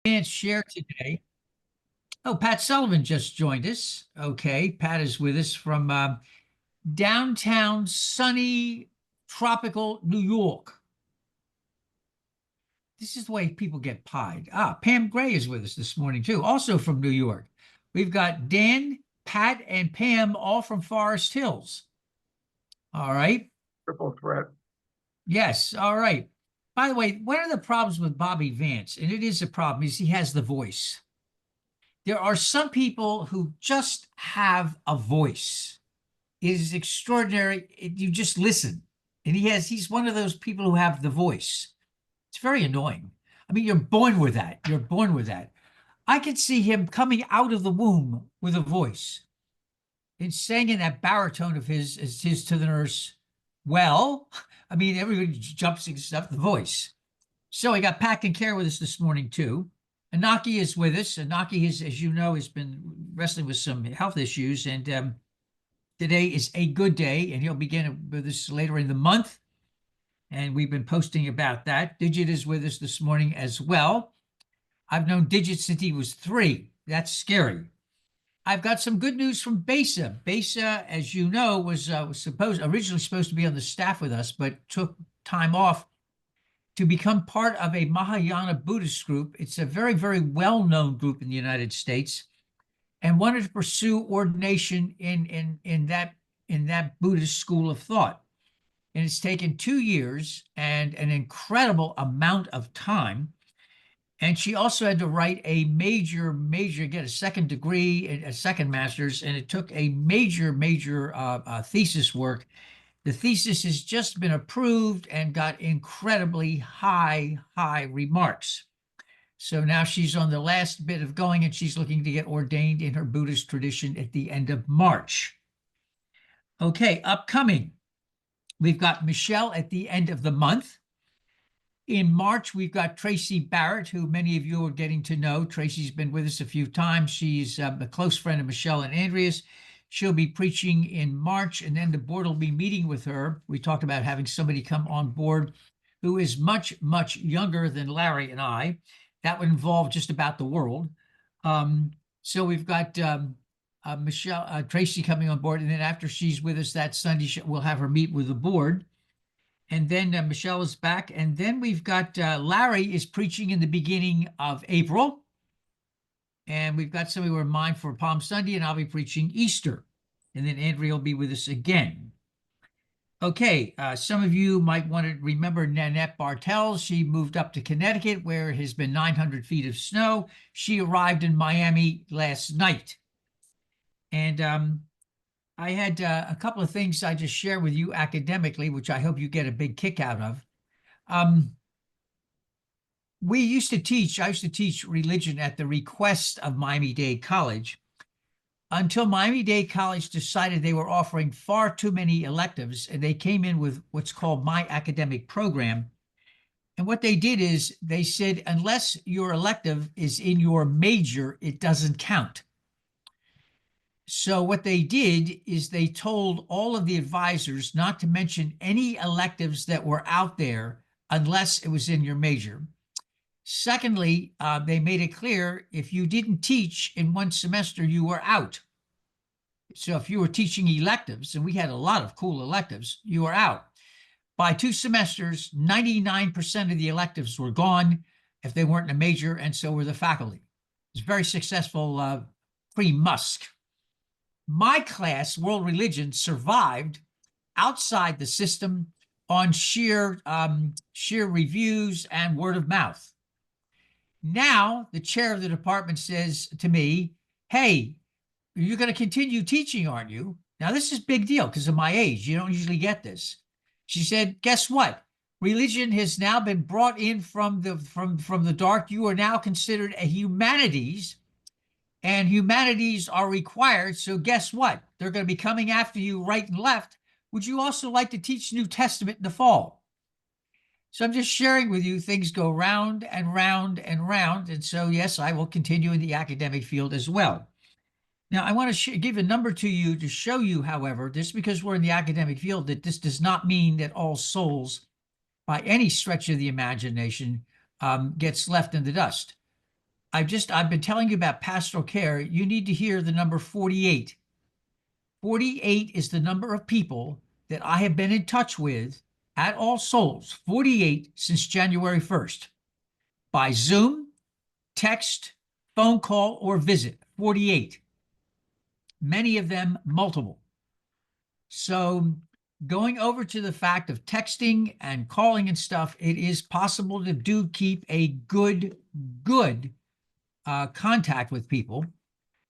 Vance share today. Oh, Pat Sullivan just joined us. Okay, Pat is with us from downtown sunny tropical New York. This is the way people get pied. Pam Gray is with us this morning too, also from New York. We've got Dan, Pat, and Pam all from Forest Hills. All right. Triple threat. Yes. All right. By the way, one of the problems with Bobby Vance, and it is a problem, is he has the voice. There are some people who just have a voice. It is extraordinary. You just listen. And he's one of those people who have the voice. It's very annoying. I mean, you're born with that. You're born with that. I could see him coming out of the womb with a voice and saying in that baritone of his to the nurse, well, I mean, everybody jumps except the voice. So I got Pat and Care with us this morning too. Anaki is with us. Anaki, as you know, has been wrestling with some health issues, and today is a good day, and he'll begin with us later in the month. And we've been posting about that. Digit is with us this morning as well. I've known Digit since he was 3. That's scary. I've got some good news from Besa. Besa, as you know, was originally supposed to be on the staff with us, but took time off to become part of a Mahayana Buddhist group. It's a very, very well-known group in the United States, and wanted to pursue ordination in that Buddhist school of thought. And it's taken 2 years and an incredible amount of time. And she also had to write a major, get a second degree, a second master's, and it took a major thesis work. The thesis has just been approved and got incredibly high remarks. So now she's on the last bit of going, and she's looking to get ordained in her Buddhist tradition at the end of March. Okay, upcoming. We've got Michelle at the end of the month. In March, we've got Tracy Barrett, who many of you are getting to know. Tracy's been with us a few times. She's a close friend of Michelle and Andrea's. She'll be preaching in March, and then the board will be meeting with her. We talked about having somebody come on board who is much younger than Larry and I. That would involve just about the world. So we've got Michelle, Tracy coming on board, and then after she's with us that Sunday, we'll have her meet with the board. And then Michelle is back. And then we've got Larry is preaching in the beginning of April. And we've got somebody we're in mind for Palm Sunday, and I'll be preaching Easter. And then Andrea will be with us again. Okay, some of you might want to remember Nanette Bartels. She moved up to Connecticut, where it has been 900 feet of snow. She arrived in Miami last night. And I had a couple of things I just share with you academically, which I hope you get a big kick out of. I used to teach religion at the request of Miami-Dade College until Miami-Dade College decided they were offering far too many electives, and they came in with what's called My Academic Program. And what they did is they said, unless your elective is in your major, it doesn't count. So what they did is they told all of the advisors not to mention any electives that were out there unless it was in your major. Secondly, they made it clear if you didn't teach in one semester, you were out. So if you were teaching electives, and we had a lot of cool electives, you were out. By 2 semesters, 99% of the electives were gone if they weren't in a major, and so were the faculty. It's very successful pre-Musk. My class, World Religion, survived outside the system on sheer reviews and word of mouth. Now, the chair of the department says to me, hey, you're going to continue teaching, aren't you? Now, this is a big deal because of my age. You don't usually get this. She said, guess what? Religion has now been brought in from the dark. You are now considered a humanities, and humanities are required. So guess what? They're going to be coming after you right and left. Would you also like to teach New Testament in the fall? So I'm just sharing with you, things go round and round and round. And so, yes, I will continue in the academic field as well. Now, I want to give a number to you to show you, however, just because we're in the academic field, that this does not mean that all souls, by any stretch of the imagination, gets left in the dust. I've been telling you about pastoral care. You need to hear the number 48. 48 is the number of people that I have been in touch with at All Souls, 48 since January 1st, by Zoom, text, phone call, or visit. 48. Many of them multiple. So going over to the fact of texting and calling and stuff, it is possible to do keep a good contact with people.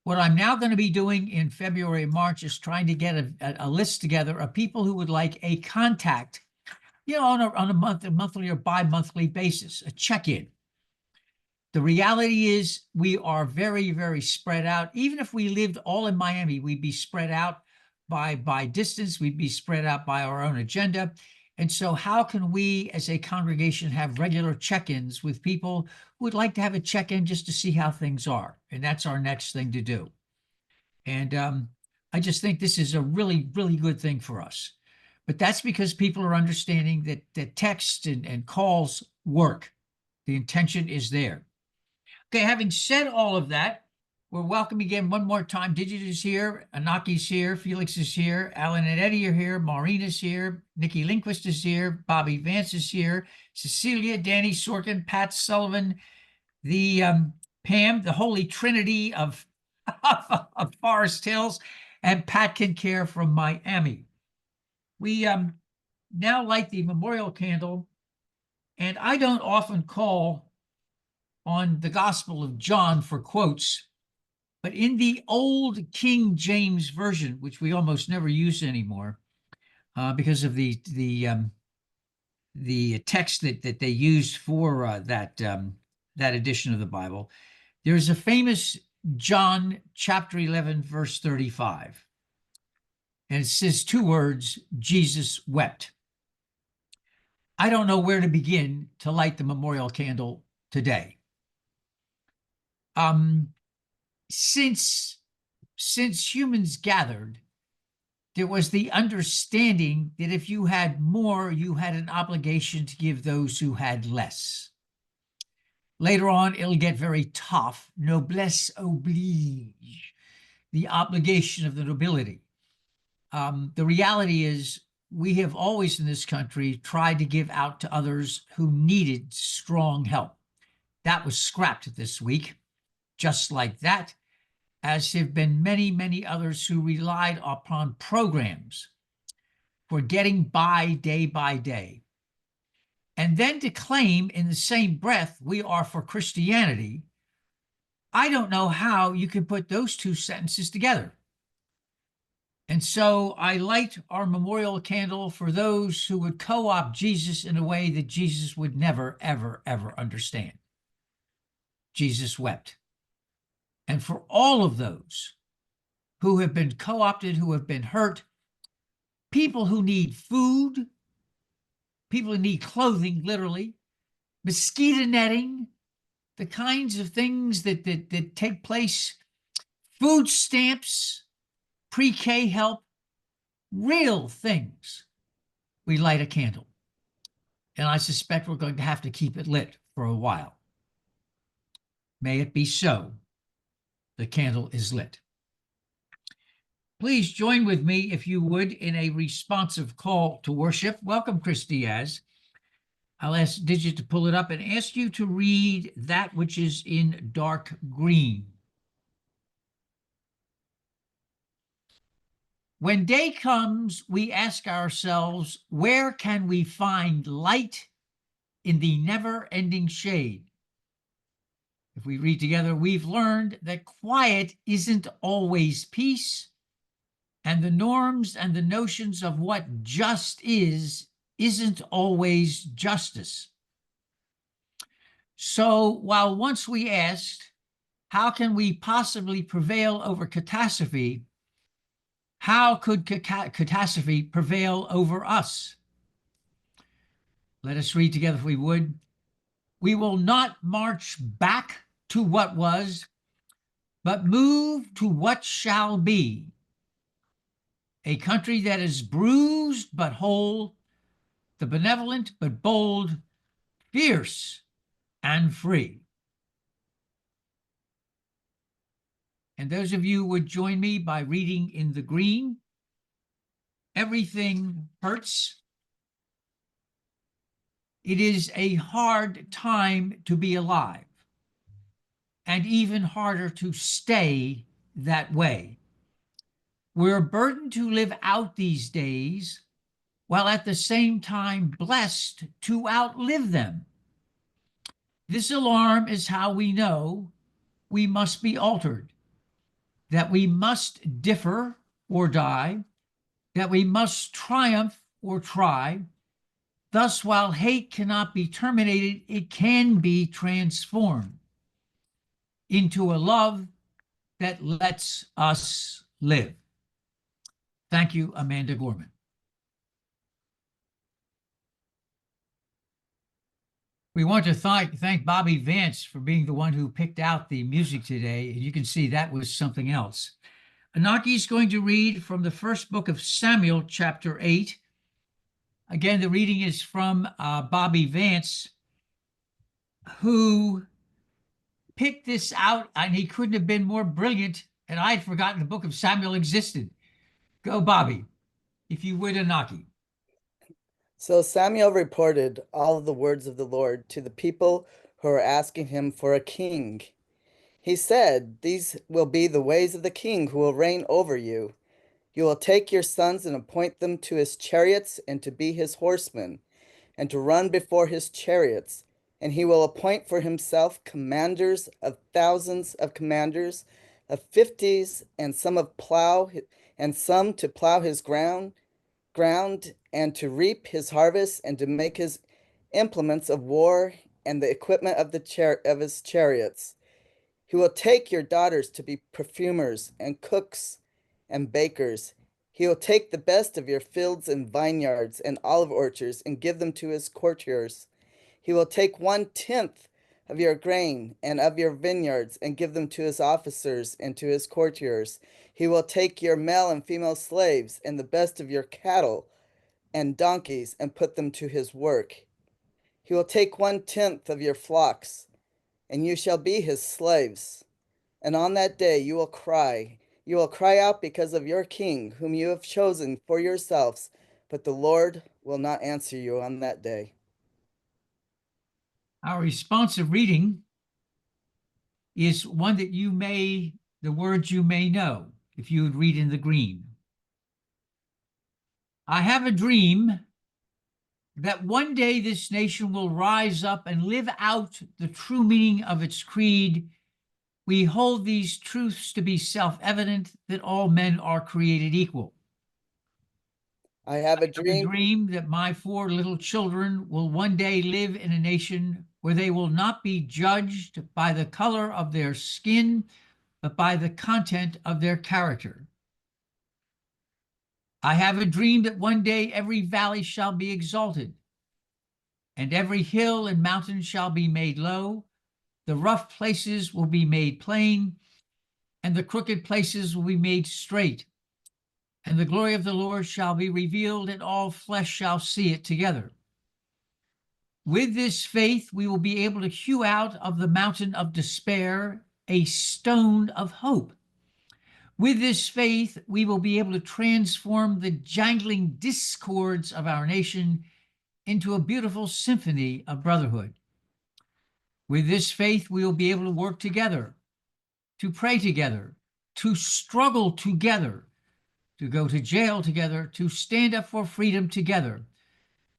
What I'm now going to be doing in February and March is trying to get a list together of people who would like a contact, on a monthly or bi-monthly basis, a check-in. The reality is we are very, very spread out. Even if we lived all in Miami, we'd be spread out by distance. We'd be spread out by our own agenda. And so how can we as a congregation have regular check-ins with people who would like to have a check-in just to see how things are? And that's our next thing to do. And I just think this is a really, really good thing for us. But that's because people are understanding that text and calls work. The intention is there. Okay, having said all of that, we're welcoming again one more time. Digit is here, Anaki's here, Felix is here, Alan and Eddie are here, Maureen is here, Nikki Lindquist is here, Bobby Vance is here, Cecilia, Danny Sorkin, Pat Sullivan, the Pam, the holy trinity of, of Forest Hills, and Pat Can Care from Miami. We now light the memorial candle, and I don't often call on the Gospel of John for quotes, but in the old King James Version, which we almost never use anymore because of the text that they used for that edition of the Bible, there's a famous John chapter 11, verse 35. And it says two words, Jesus wept. I don't know where to begin to light the memorial candle today. Since humans gathered, there was the understanding that if you had more, you had an obligation to give those who had less. Later on, it'll get very tough. Noblesse oblige, the obligation of the nobility. The reality is we have always in this country tried to give out to others who needed strong help. That was scrapped this week. Just like that, as have been many, many others who relied upon programs for getting by day. And then to claim in the same breath we are for Christianity, I don't know how you can put those two sentences together. And so I light our memorial candle for those who would co-opt Jesus in a way that Jesus would never, ever, ever understand. Jesus wept. And for all of those who have been co-opted, who have been hurt, people who need food, people who need clothing, literally, mosquito netting, the kinds of things that take place, food stamps, pre-K help, real things, we light a candle. And I suspect we're going to have to keep it lit for a while. May it be so. The candle is lit. Please join with me, if you would, in a responsive call to worship. Welcome, Chris Diaz. I'll ask Digit to pull it up and ask you to read that which is in dark green. When day comes, we ask ourselves, where can we find light in the never-ending shade? If we read together, we've learned that quiet isn't always peace, and the norms and the notions of what just isn't always justice. So while once we asked, how can we possibly prevail over catastrophe? How could catastrophe prevail over us? Let us read together if we would. We will not march back to what was, but move to what shall be. A country that is bruised but whole, the benevolent but bold, fierce and free. And those of you would join me by reading in the green. Everything hurts. It is a hard time to be alive, and even harder to stay that way. We're burdened to live out these days, while at the same time blessed to outlive them. This alarm is how we know we must be altered, that we must differ or die, that we must triumph or try. Thus, while hate cannot be terminated, it can be transformed into a love that lets us live. Thank you, Amanda Gorman. We want to thank Bobby Vance for being the one who picked out the music today. And you can see that was something else. Anaki is going to read from the first book of Samuel, chapter 8. Again, the reading is from Bobby Vance, who picked this out, and he couldn't have been more brilliant, and I'd forgotten the book of Samuel existed. Go, Bobby, if you would, Anaki. So Samuel reported all of the words of the Lord to the people who were asking him for a king. He said, "These will be the ways of the king who will reign over you. You will take your sons and appoint them to his chariots and to be his horsemen, and to run before his chariots. And he will appoint for himself commanders of thousands of commanders, of fifties, and some to plow his ground, and to reap his harvest, and to make his implements of war and the equipment of his chariots. He will take your daughters to be perfumers and cooks and bakers. He will take the best of your fields and vineyards and olive orchards and give them to his courtiers. He will take 1/10 of your grain and of your vineyards and give them to his officers and to his courtiers. He will take your male and female slaves and the best of your cattle and donkeys and put them to his work. He will take 1/10 of your flocks, and you shall be his slaves. And on that day you will cry. You will cry out because of your king, whom you have chosen for yourselves, but the Lord will not answer you on that day." Our responsive reading is one that the words you may know, if you would read in the green. I have a dream that one day this nation will rise up and live out the true meaning of its creed. We hold these truths to be self-evident, that all men are created equal. I have a A dream. dream that my 4 little children will one day live in a nation where they will not be judged by the color of their skin, but by the content of their character. I have a dream that one day every valley shall be exalted, and every hill and mountain shall be made low. The rough places will be made plain, and the crooked places will be made straight. And the glory of the Lord shall be revealed, and all flesh shall see it together. With this faith, we will be able to hew out of the mountain of despair a stone of hope. With this faith, we will be able to transform the jangling discords of our nation into a beautiful symphony of brotherhood. With this faith, we will be able to work together, to pray together, to struggle together, to go to jail together, to stand up for freedom together,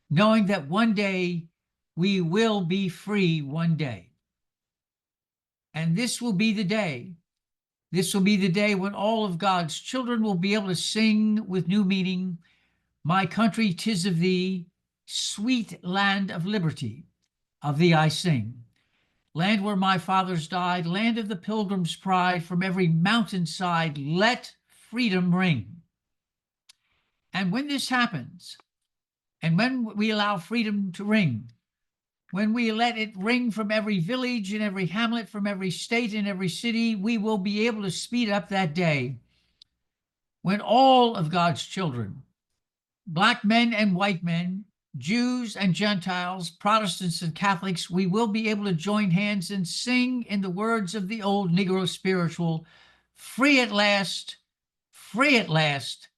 knowing that one day we will be free one day. And this will be the day. This will be the day when all of God's children will be able to sing with new meaning, "My country, 'tis of thee, sweet land of liberty, of thee I sing. Land where my fathers died, land of the pilgrim's pride, from every mountainside let freedom ring." And when this happens, and when we allow freedom to ring, when we let it ring from every village and every hamlet, from every state and every city, we will be able to speed up that day when all of God's children, Black men and white men, Jews and Gentiles, Protestants and Catholics, we will be able to join hands and sing in the words of the old Negro spiritual, free at last, free at last.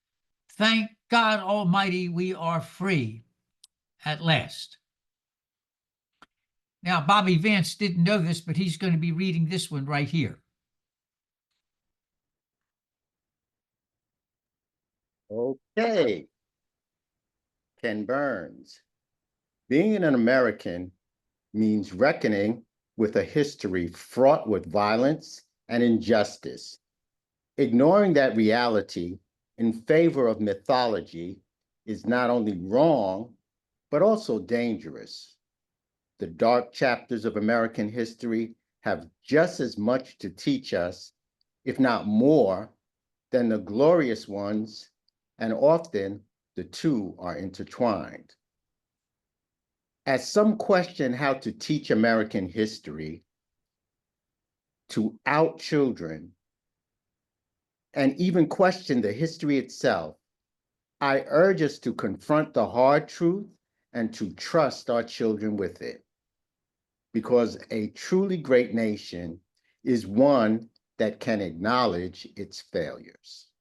Thank God Almighty, we are free at last. Now, Bobby Vance didn't know this, but he's going to be reading this one right here. Okay, Ken Burns. Being an American means reckoning with a history fraught with violence and injustice. Ignoring that reality in favor of mythology is not only wrong, but also dangerous. The dark chapters of American history have just as much to teach us, if not more, than the glorious ones, and often the two are intertwined. As some question how to teach American history to our children, and even question the history itself, I urge us to confront the hard truth and to trust our children with it. Because a truly great nation is one that can acknowledge its failures.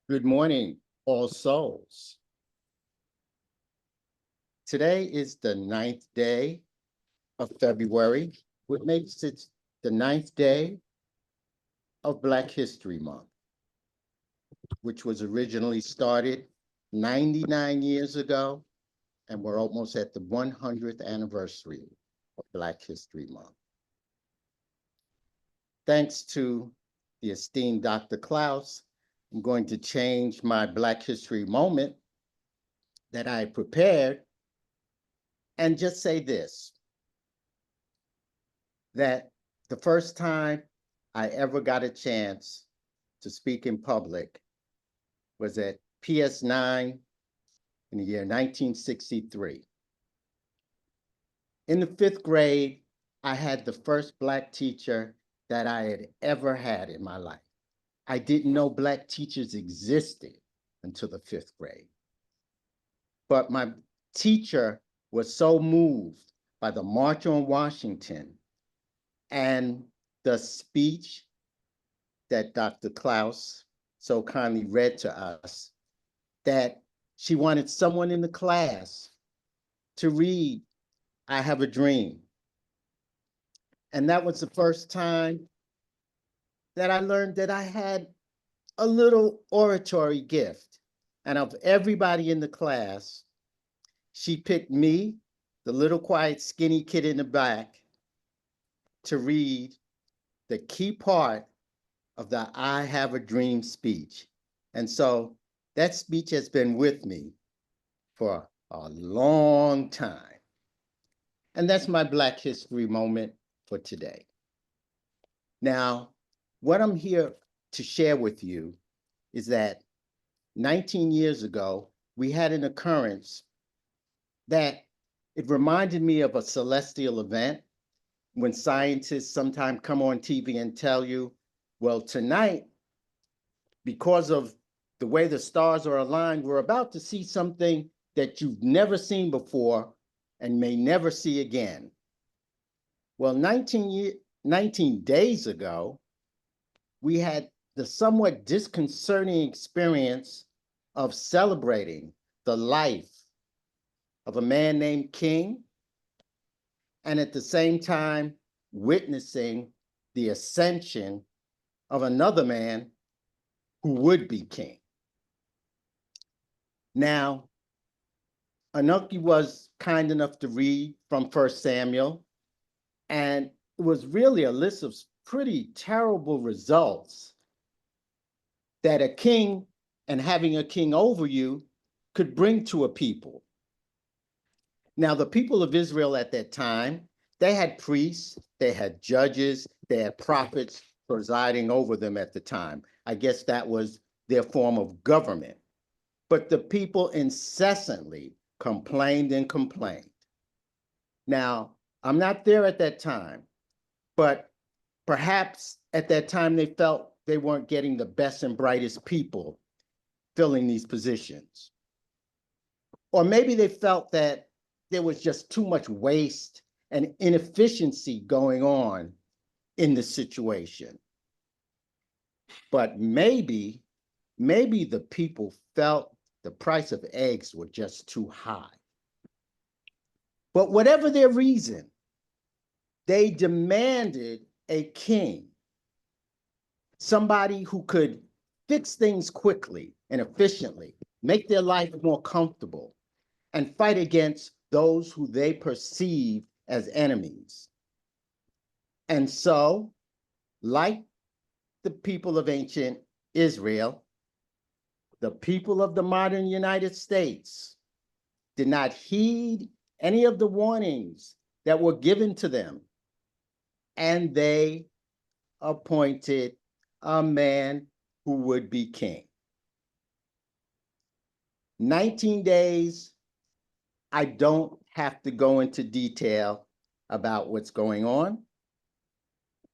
Good morning, All Souls. Today is the 9th day of February, which makes it the 9th day of Black History Month, which was originally started 99 years ago, and we're almost at the 100th anniversary of Black History Month. Thanks to the esteemed Dr. Klaus, I'm going to change my Black History moment that I prepared and just say this, that the first time I ever got a chance to speak in public was at PS9 in the year 1963. In the 5th grade, I had the first Black teacher that I had ever had in my life. I didn't know Black teachers existed until the 5th grade. But my teacher was so moved by the March on Washington and the speech that Dr. Klaus so kindly read to us that she wanted someone in the class to read I Have a Dream. And that was the first time that I learned that I had a little oratory gift. And of everybody in the class, she picked me, the little quiet skinny kid in the back, to read the key part of the I Have a Dream speech. And so that speech has been with me for a long time. And that's my Black History moment for today. Now, what I'm here to share with you is that 19 years ago, we had an occurrence that it reminded me of a celestial event when scientists sometimes come on TV and tell you, well, tonight, because of the way the stars are aligned, we're about to see something that you've never seen before and may never see again. Well, 19 days ago, we had the somewhat disconcerting experience of celebrating the life of a man named King, and at the same time witnessing the ascension of another man who would be king. Now, Anuki was kind enough to read from 1 Samuel, and it was really a list of pretty terrible results that a king and having a king over you could bring to a people. Now, the people of Israel at that time, they had priests, they had judges, they had prophets presiding over them at the time. I guess that was their form of government. But the people incessantly complained and complained. Now, I'm not there at that time, but perhaps at that time they felt they weren't getting the best and brightest people filling these positions. Or maybe they felt that there was just too much waste and inefficiency going on in the situation. But maybe the people felt the price of eggs were just too high. But whatever their reason, they demanded a king, somebody who could fix things quickly and efficiently, make their life more comfortable, and fight against those who they perceive as enemies. And so, like the people of ancient Israel, the people of the modern United States did not heed any of the warnings that were given to them, and they appointed a man who would be king. 19 days, I don't have to go into detail about what's going on,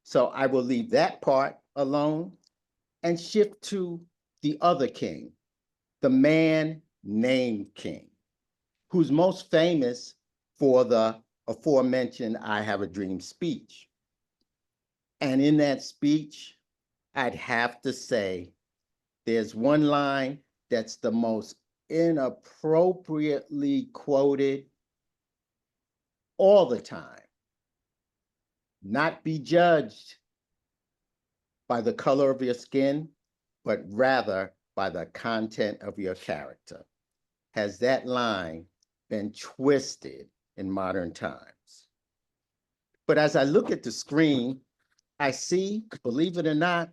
so I will leave that part alone and shift to the other king, the man named King, who's most famous for the aforementioned I Have a Dream speech. And in that speech, I'd have to say there's one line that's the most inappropriately quoted all the time. Not be judged by the color of your skin, but rather by the content of your character. Has that line been twisted in modern times? But as I look at the screen, I see, believe it or not,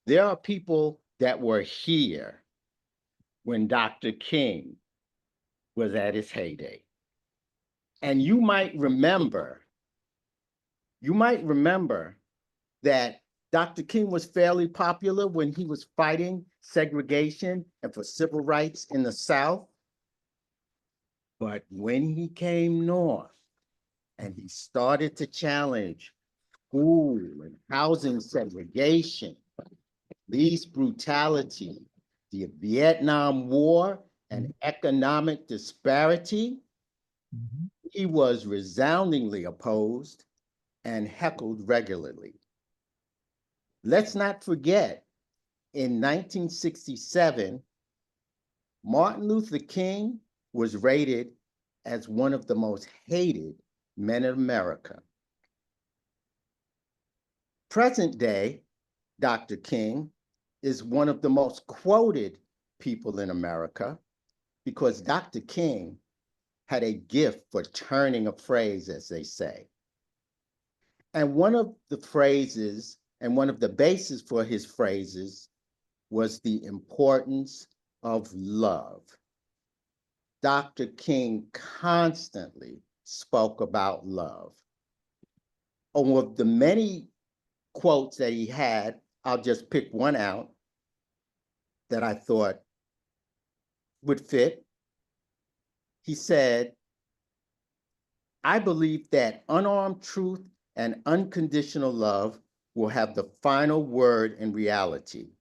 there are people that were here when Dr. King was at his heyday. And you might remember that Dr. King was fairly popular when he was fighting segregation and for civil rights in the South. But when he came north and he started to challenge school and housing segregation, police brutality, the Vietnam War, and economic disparity, he was resoundingly opposed and heckled regularly. Let's not forget, in 1967, Martin Luther King was rated as one of the most hated men in America. Present day, Dr. King is one of the most quoted people in America because Dr. King had a gift for turning a phrase, as they say. And one of the phrases, and one of the bases for his phrases, was the importance of love. Dr. King constantly spoke about love. Of the many quotes that he had, I'll just pick one out that I thought would fit. He said, "I believe that unarmed truth and unconditional love will have the final word in reality.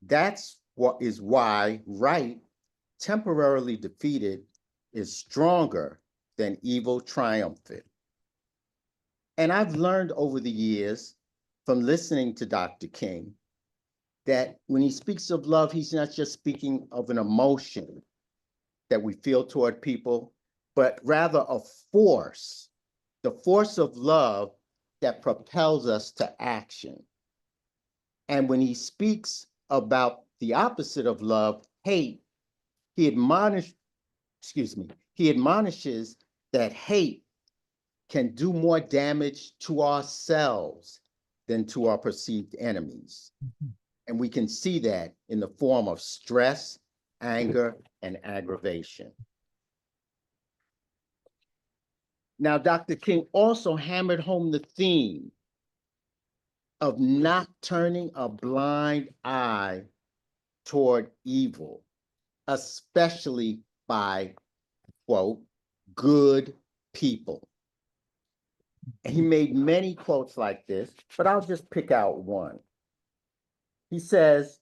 That's what is why right, temporarily defeated, is stronger than evil triumphant." And I've learned over the years from listening to Dr. King that when he speaks of love, he's not just speaking of an emotion that we feel toward people, but rather a force, the force of love that propels us to action. And when he speaks about the opposite of love, hate, he admonishes that hate can do more damage to ourselves than to our perceived enemies. And we can see that in the form of stress, anger, and aggravation. Now, Dr. King also hammered home the theme of not turning a blind eye toward evil, especially by, quote, good people. And he made many quotes like this, but I'll just pick out one. He says,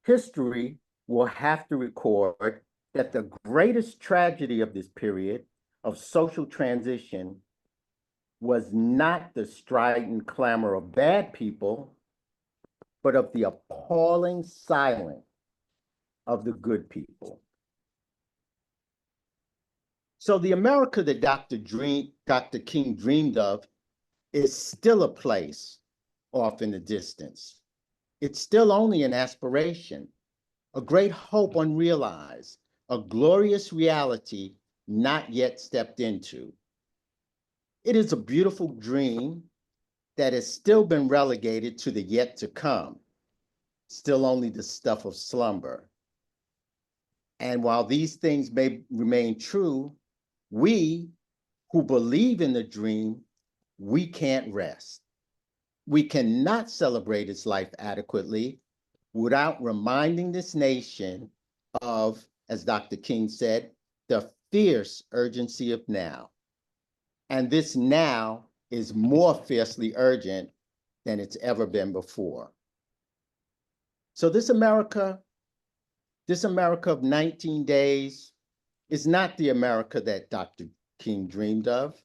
"History will have to record that the greatest tragedy of this period of social transition was not the strident clamor of bad people, but of the appalling silence of the good people. So the America that Dr. King dreamed of is still a place off in the distance. It's still only an aspiration, a great hope unrealized, a glorious reality not yet stepped into. It is a beautiful dream that has still been relegated to the yet to come, still only the stuff of slumber. And while these things may remain true, we who believe in the dream, we can't rest. We cannot celebrate its life adequately without reminding this nation of, as Dr. King said, the fierce urgency of now. And this now is more fiercely urgent than it's ever been before. So this America of 19 days is not the America that Dr. King dreamed of.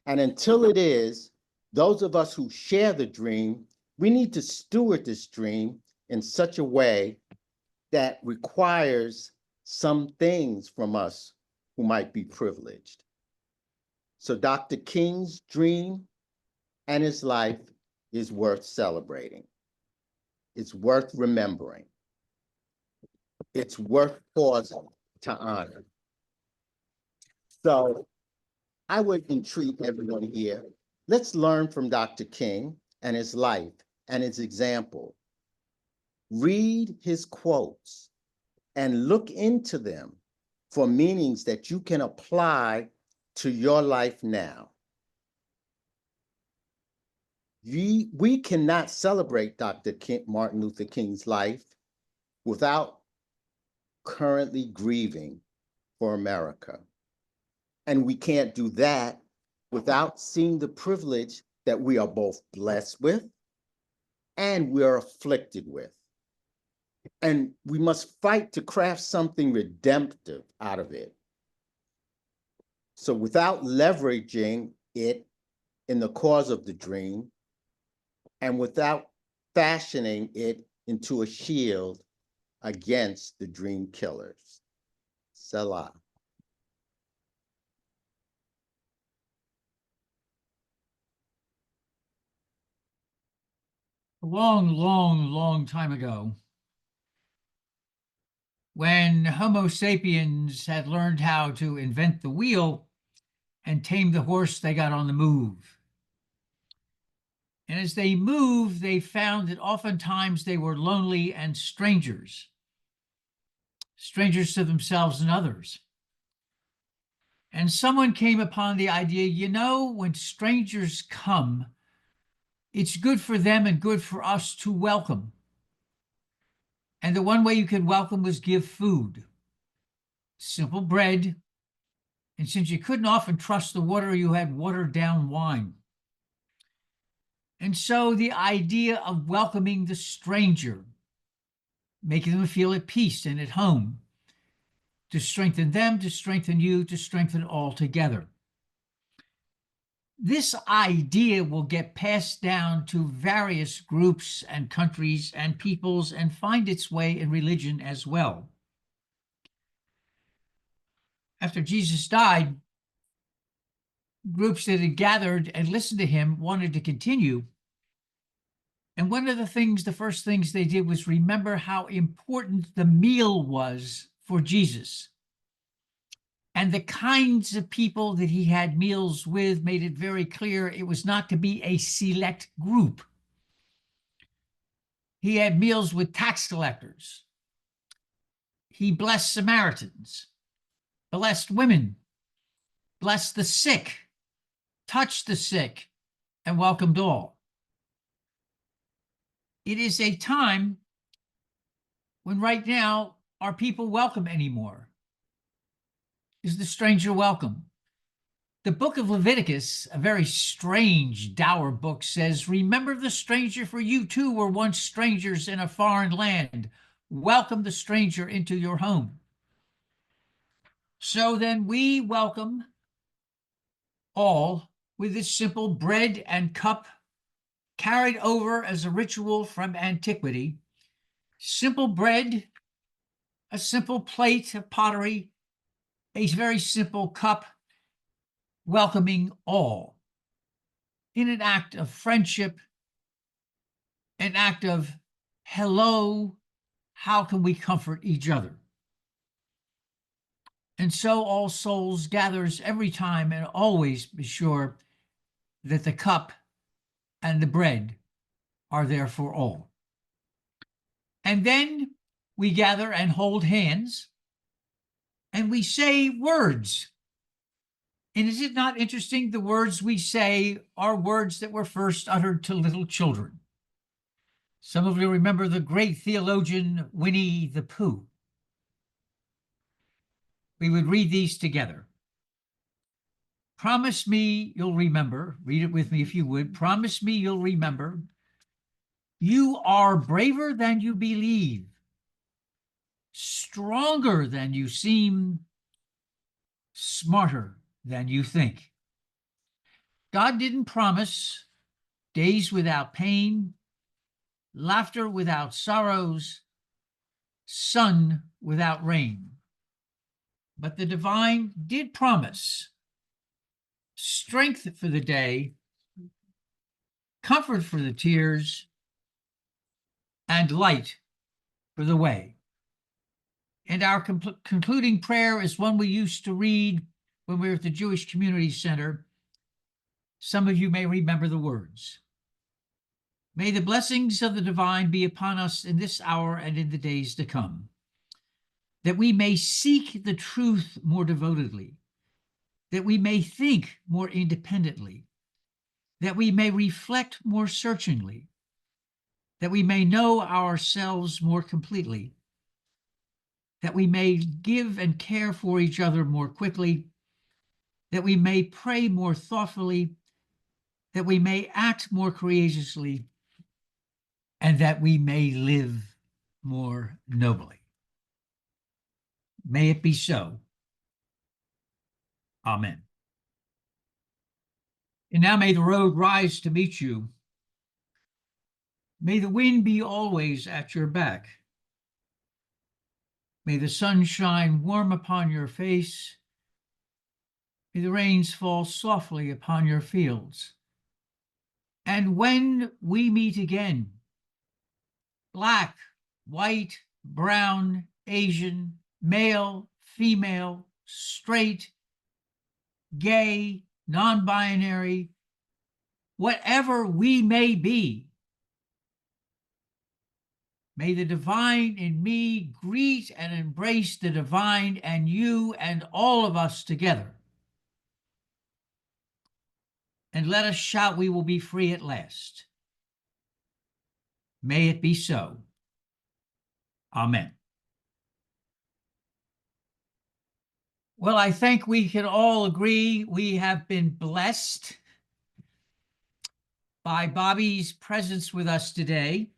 And until it is, those of us who share the dream, we need to steward this dream in such a way that requires some things from us who might be privileged. So Dr. King's dream and his life is worth celebrating. It's worth remembering. It's worth pausing to honor. So I would entreat everyone here, let's learn from Dr. King and his life and his example. Read his quotes and look into them for meanings that you can apply to your life now. We cannot celebrate Martin Luther King's life without currently grieving for America. And we can't do that without seeing the privilege that we are both blessed with and we are afflicted with. And we must fight to craft something redemptive out of it. So without leveraging it in the cause of the dream, and without fashioning it into a shield against the dream killers. Selah. A long, long, long time ago, when Homo sapiens had learned how to invent the wheel and tame the horse, they got on the move. And as they moved, they found that oftentimes they were lonely and strangers to themselves and others. And someone came upon the idea, when strangers come, it's good for them and good for us to welcome. And the one way you could welcome was give food, simple bread. And since you couldn't often trust the water, you had watered down wine. And so the idea of welcoming the stranger, making them feel at peace and at home, to strengthen them, to strengthen you, to strengthen all together. This idea will get passed down to various groups and countries and peoples and find its way in religion as well. After Jesus died, groups that had gathered and listened to him wanted to continue. And one of the first things they did was remember how important the meal was for Jesus. And the kinds of people that he had meals with made it very clear it was not to be a select group. He had meals with tax collectors. He blessed Samaritans, blessed women, blessed the sick, touched the sick, and welcomed all. It is a time when right now, are people welcome anymore? Is the stranger welcome? The book of Leviticus, a very strange, dour book, says, remember the stranger, for you too were once strangers in a foreign land. Welcome the stranger into your home. So then we welcome all with this simple bread and cup carried over as a ritual from antiquity. Simple bread, a simple plate of pottery, a very simple cup, welcoming all in an act of friendship, an act of hello, how can we comfort each other? And so All Souls gathers every time, and always be sure that the cup and the bread are there for all. And then we gather and hold hands, and we say words. And is it not interesting? The words we say are words that were first uttered to little children. Some of you remember the great theologian Winnie the Pooh. We would read these together. Promise me you'll remember. Read it with me if you would. Promise me you'll remember. You are braver than you believe, stronger than you seem, smarter than you think. God didn't promise days without pain, laughter without sorrows, sun without rain. But the divine did promise strength for the day, comfort for the tears, and light for the way. And our concluding prayer is one we used to read when we were at the Jewish Community Center. Some of you may remember the words. May the blessings of the divine be upon us in this hour and in the days to come, that we may seek the truth more devotedly, that we may think more independently, that we may reflect more searchingly, that we may know ourselves more completely, that we may give and care for each other more quickly, that we may pray more thoughtfully, that we may act more courageously, and that we may live more nobly. May it be so. Amen. And now may the road rise to meet you. May the wind be always at your back. May the sun shine warm upon your face. May the rains fall softly upon your fields. And when we meet again, black, white, brown, Asian, male, female, straight, gay, non-binary, whatever we may be, may the divine in me greet and embrace the divine and you and all of us together. And let us shout, we will be free at last. May it be so. Amen. Well, I think we can all agree we have been blessed by Bobby's presence with us today.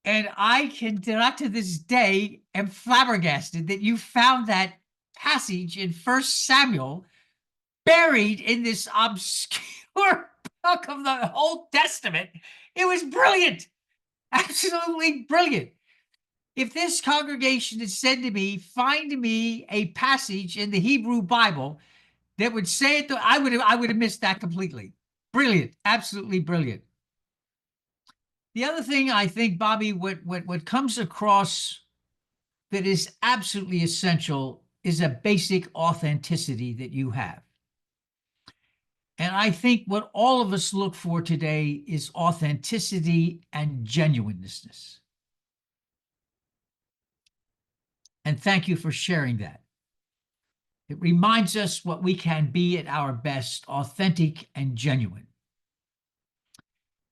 And I can, not to this day, am flabbergasted that you found that passage in 1 Samuel buried in this obscure book of the Old Testament. It was brilliant, absolutely brilliant. If this congregation had said to me, find me a passage in the Hebrew Bible that would say it, I would have missed that completely. Brilliant, absolutely brilliant. The other thing I think, Bobby, what comes across that is absolutely essential is a basic authenticity that you have. And I think what all of us look for today is authenticity and genuineness. And thank you for sharing that. It reminds us what we can be at our best, authentic and genuine.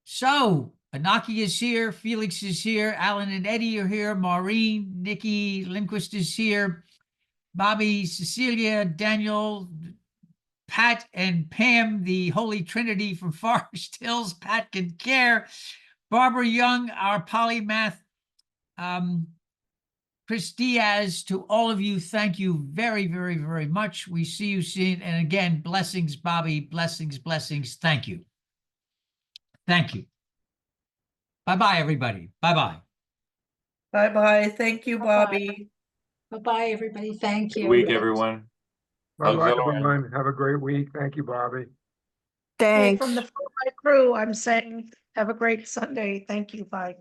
So, Anaki is here, Felix is here, Alan and Eddie are here, Maureen, Nikki Lindquist is here, Bobby, Cecilia, Daniel, Pat and Pam, the Holy Trinity from Forest Hills, Pat can care, Barbara Young, our polymath, Chris Diaz, to all of you, thank you very, very, very much. We see you soon. And again, blessings, Bobby. Blessings, blessings. Thank you. Thank you. Bye-bye, everybody. Bye-bye. Bye-bye. Thank you, Bye-bye. Bobby. Bye-bye, everybody. Thank Good you. week, everyone. Bye-bye, Auxiliary. everyone. Have a great week. Thank you, Bobby. Hey, Thanks. from the Full Light crew, I'm saying have a great Sunday. Thank you. Bye.